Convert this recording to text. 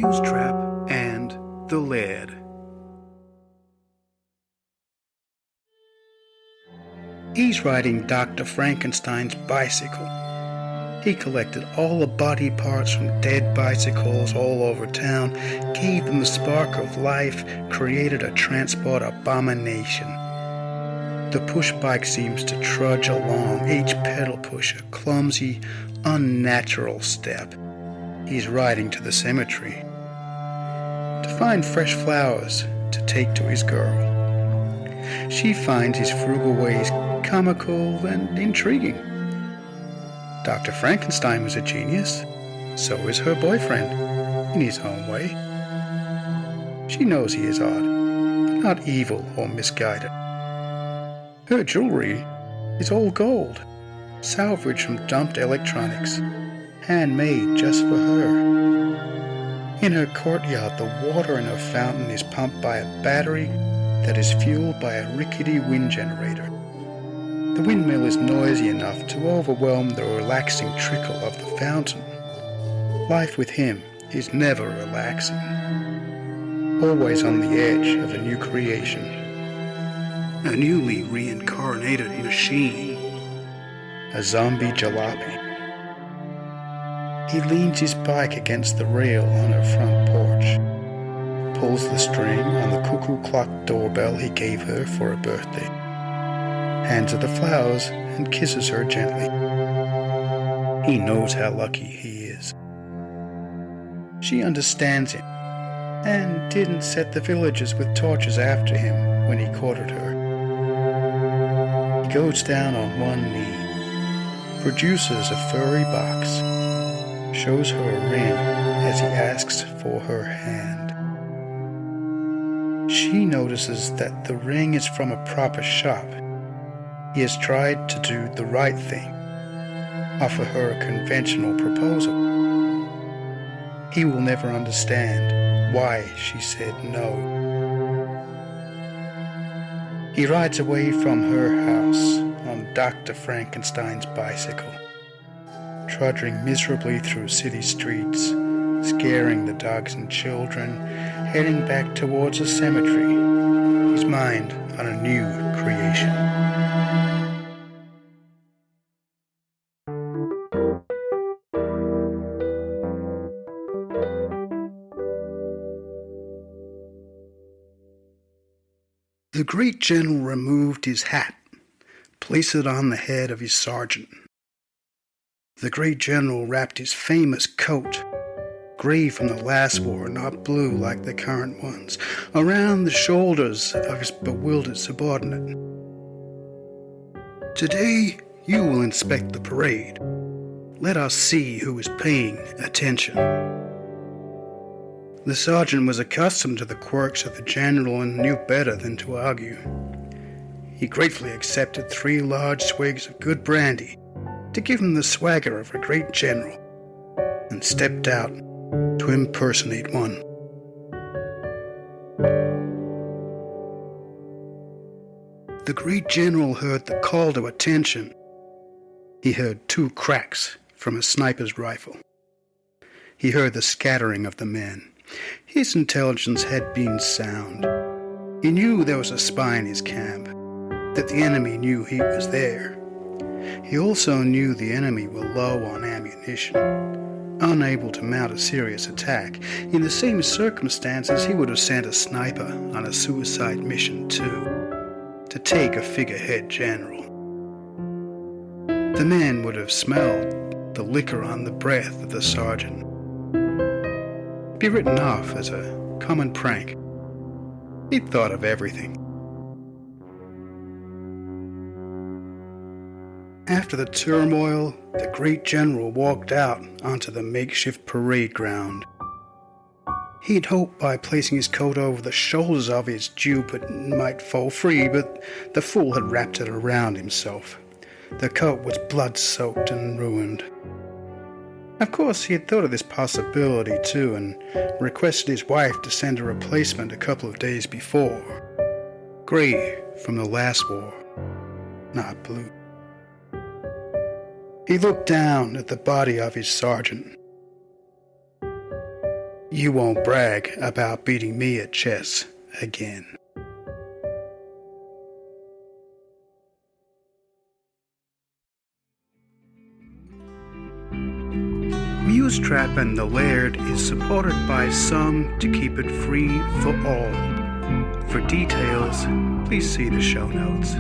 Mousetrap and the Laird. He's riding Dr. Frankenstein's bicycle. He collected all the body parts from dead bicycles all over town, gave them a spark of life, created a transport abomination. The push bike seems to trudge along, each pedal push a clumsy, unnatural step. He's riding to the cemetery to find fresh flowers to take to his girl. She finds his frugal ways comical and intriguing. Dr. Frankenstein was a genius. So is her boyfriend, in his own way. She knows he is odd, but not evil or misguided. Her jewelry is all gold, salvaged from dumped electronics, handmade just for her. In her courtyard, the water in her fountain is pumped by a battery that is fueled by a rickety wind generator. The windmill is noisy enough to overwhelm the relaxing trickle of the fountain. Life with him is never relaxing, always on the edge of a new creation, a newly reincarnated machine, a zombie jalopy. He leans his bike against the rail on her front porch, pulls the string on the cuckoo clock doorbell he gave her for her birthday, hands her the flowers and kisses her gently. He knows how lucky he is. She understands him and didn't set the villagers with torches after him when he courted her. He goes down on one knee, produces a furry box, shows her a ring as he asks for her hand. She notices that the ring is from a proper shop. He has tried to do the right thing, offer her a conventional proposal. He will never understand why she said no. He rides away from her house on Dr. Frankenstein's bicycle, trudging miserably through city streets, scaring the dogs and children, heading back towards a cemetery, his mind on a new creation. The great general removed his hat, placed it on the head of his sergeant. The great general wrapped his famous coat, grey from the last war, not blue like the current ones, around the shoulders of his bewildered subordinate. Today you will inspect the parade. Let us see who is paying attention. The sergeant was accustomed to the quirks of the general and knew better than to argue. He gratefully accepted 3 large swigs of good brandy to give him the swagger of a great general, and stepped out to impersonate one. The great general heard the call to attention. He heard 2 cracks from a sniper's rifle. He heard the scattering of the men. His intelligence had been sound. He knew there was a spy in his camp, that the enemy knew he was there. He also knew the enemy were low on ammunition, unable to mount a serious attack. In the same circumstances, he would have sent a sniper on a suicide mission too, to take a figurehead general. The men would have smelled the liquor on the breath of the sergeant. Be written off as a common prank. He'd thought of everything. After the turmoil, the great general walked out onto the makeshift parade ground. He'd hoped by placing his coat over the shoulders of his dupe it might fall free, but the fool had wrapped it around himself. The coat was blood-soaked and ruined. Of course, he had thought of this possibility too, and requested his wife to send a replacement a couple of days before. Grey from the last war, not blue. He looked down at the body of his sergeant. You won't brag about beating me at chess again. Mousetrap and the Laird is supported by some to keep it free for all. For details, please see the show notes.